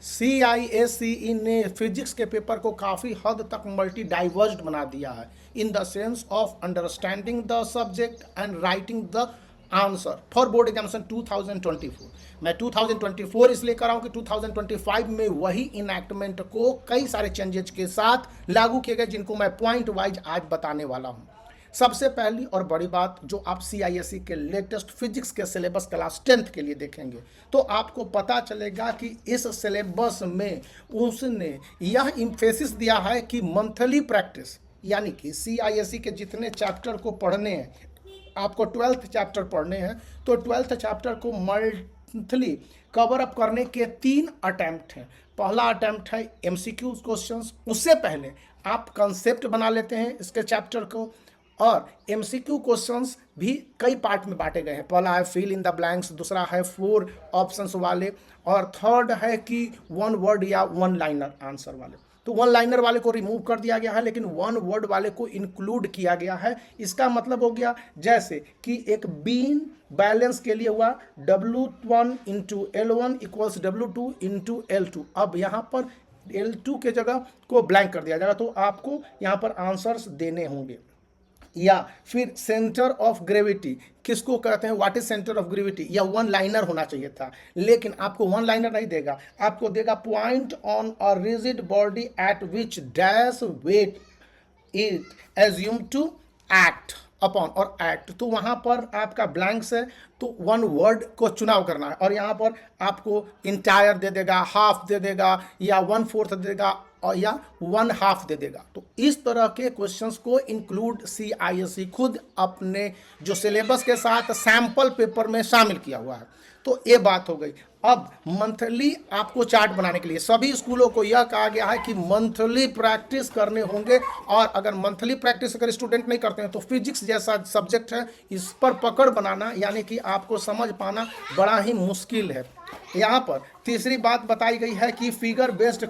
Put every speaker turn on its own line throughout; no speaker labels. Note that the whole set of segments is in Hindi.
CISE ने फिजिक्स के पेपर को काफ़ी हद तक मल्टी डाइवर्स्ड बना दिया है in the sense of understanding the subject and writing the answer for board examination 2024। मैं 2024 इसलिए कर रहा हूँ कि 2025 में वही इनैक्टमेंट को कई सारे चेंजेज के साथ लागू किए गए, जिनको मैं पॉइंट वाइज आज बताने वाला हूँ। सबसे पहली और बड़ी बात, जो आप CISE के लेटेस्ट फिजिक्स के सिलेबस क्लास 10th के लिए देखेंगे तो आपको पता चलेगा कि इस सिलेबस में उसने यह इम्फेसिस दिया है कि मंथली प्रैक्टिस, यानी कि CISE के जितने चैप्टर को पढ़ने हैं, आपको 12th चैप्टर पढ़ने हैं तो 12th चैप्टर को मंथली कवर अप करने के 3 अटैम्प्ट हैं। पहला अटैम्प्ट है MCQ क्वेश्चंस, उससे पहले आप कंसेप्ट बना लेते हैं इसके चैप्टर को, और MCQ क्वेश्चंस भी कई पार्ट में बांटे गए हैं। पहला है फिल इन द ब्लैंक्स, दूसरा है 4 ऑप्शंस वाले, और थर्ड है कि 1 वर्ड या 1 लाइनर आंसर वाले। तो 1 लाइनर वाले को रिमूव कर दिया गया है, लेकिन 1 वर्ड वाले को इंक्लूड किया गया है। इसका मतलब हो गया जैसे कि एक बीन बैलेंस के लिए हुआ W1 into L1 equals W2 into L2। अब यहाँ पर L2 के जगह को ब्लैंक कर दिया जाएगा, तो आपको यहाँ पर आंसर्स देने होंगे। या फिर सेंटर ऑफ ग्रेविटी किसको कहते हैं, what is centre of gravity, या 1 लाइनर होना चाहिए था, लेकिन आपको 1 लाइनर नहीं देगा, आपको देगा point on a rigid body at which dash weight it assume to act upon और एक्ट। तो वहाँ पर आपका ब्लैंक्स है, तो 1 वर्ड को चुनाव करना है, और यहाँ पर आपको इंटायर दे देगा, हाफ दे देगा, या 1/4 दे देगा, और या 1/2 दे देगा। तो इस तरह के क्वेश्चंस को इंक्लूड CISE खुद अपने जो सिलेबस के साथ सैंपल पेपर में शामिल किया हुआ है। तो ये बात हो गई। अब मंथली आपको चार्ट बनाने के लिए सभी स्कूलों को यह कहा गया है कि मंथली प्रैक्टिस करने होंगे, और अगर मंथली प्रैक्टिस अगर स्टूडेंट नहीं करते हैं तो फिजिक्स जैसा सब्जेक्ट है, इस पर पकड़ बनाना यानी कि आपको समझ पाना बड़ा ही मुश्किल है। यहाँ पर तीसरी बात बताई गई है कि फिगर बेस्ड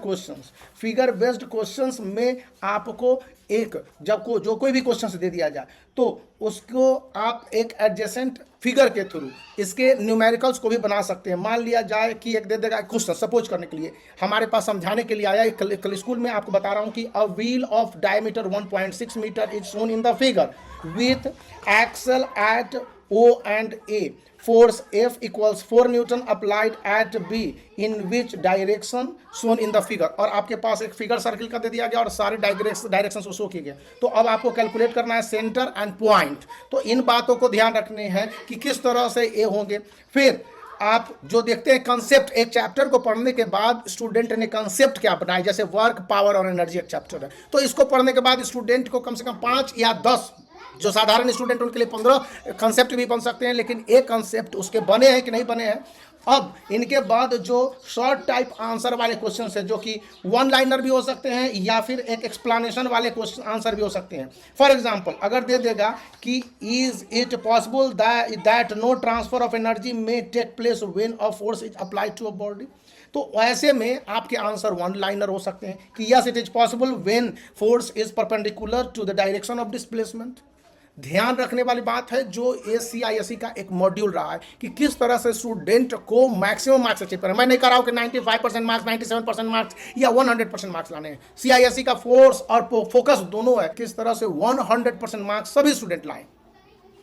क्वेश्चंस में आपको एक जो कोई भी क्वेश्चंस दे दिया जाए तो उसको आप एक एडजेसेंट फिगर के थ्रू इसके न्यूमेरिकल्स को भी बना सकते हैं। मान लिया जाए कि एक दे देगा क्वेश्चन, सपोज करने के लिए हमारे पास समझाने के लिए आया, कल स्कूल में आपको बता रहा हूँ कि a wheel of diameter 1.6 metre is shown in the figure with axle at O and A, force F equals 4 Newton applied at B in which direction shown in the figure। और आपके पास एक फिगर सर्किल का दे दिया गया और सारे डायरेक्शन को शो किए गए। तो अब आपको कैलकुलेट करना है सेंटर एंड पॉइंट। तो इन बातों को ध्यान रखने हैं कि किस तरह से ये होंगे। फिर आप जो देखते हैं कंसेप्ट, एक चैप्टर को पढ़ने के बाद स्टूडेंट ने कंसेप्ट क्या बनाए, जैसे वर्क, पावर और एनर्जी एक चैप्टर है, तो इसको पढ़ने के बाद स्टूडेंट को कम से कम 5 या 10, जो साधारण स्टूडेंट उनके लिए 15 कंसेप्ट भी बन सकते हैं, लेकिन एक कंसेप्ट उसके बने हैं कि नहीं बने हैं। अब इनके बाद जो शॉर्ट टाइप आंसर वाले क्वेश्चन है, जो कि 1 लाइनर भी हो सकते हैं या फिर एक एक्सप्लेनेशन वाले क्वेश्चन आंसर भी हो सकते हैं। फॉर एग्जांपल अगर दे देगा कि is it possible that no transfer of energy may take place when a force is applied to a body, तो ऐसे में आपके आंसर 1 लाइनर हो सकते हैं कि yes it is possible when force is perpendicular to the direction of displacement. ध्यान रखने वाली बात है, जो CISE का एक मॉड्यूल रहा है कि किस तरह से स्टूडेंट को मैक्सिमम मार्क्स अचीव करें। मैं नहीं कह रहा हूं कि 95% मार्क्स, 97% मार्क्स या 100% मार्क्स लाने हैं। CISE का फोर्स और फोकस दोनों है, किस तरह से 100% मार्क्स सभी स्टूडेंट लाएं।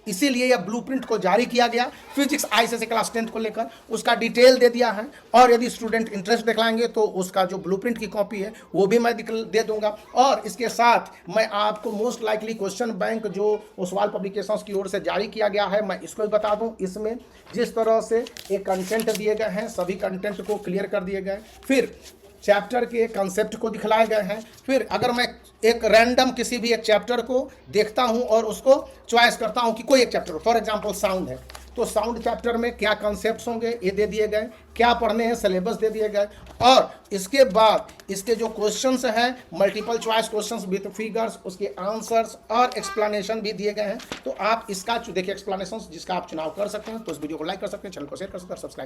इसीलिए यह ब्लूप्रिंट को जारी किया गया फिजिक्स ICSE क्लास 10th को लेकर, उसका डिटेल दे दिया है, और यदि स्टूडेंट इंटरेस्ट दिखलाएंगे तो उसका जो ब्लूप्रिंट की कॉपी है वो भी मैं दे दूंगा। और इसके साथ मैं आपको मोस्ट लाइकली क्वेश्चन बैंक जो ओसवाल पब्लिकेशंस की ओर से जारी किया गया है, मैं इसको भी बता दूं। इसमें जिस तरह से एक कंटेंट दिए गए हैं, सभी कंटेंट को क्लियर कर दिए गए, फिर चैप्टर के कंसेप्ट को दिखलाए गए हैं। फिर अगर मैं एक रैंडम किसी भी एक चैप्टर को देखता हूं और उसको चॉइस करता हूं कि कोई एक चैप्टर, फॉर एग्जांपल साउंड है, तो साउंड चैप्टर में क्या कॉन्सेप्ट्स होंगे ये दे दिए गए, क्या पढ़ने हैं सिलेबस दे दिए गए, और इसके बाद इसके जो क्वेश्चंस हैं multiple choice questions with figures, उसके आंसर्स और एक्सप्लेनेशन भी दिए गए हैं। तो आप इसका देखिए एक्सप्लेनेशन जिसका आप चुनाव कर सकते हैं। तो इस वीडियो को लाइक कर सकते हैं, चैनल को शेयर कर सकते हैं, सब्सक्राइब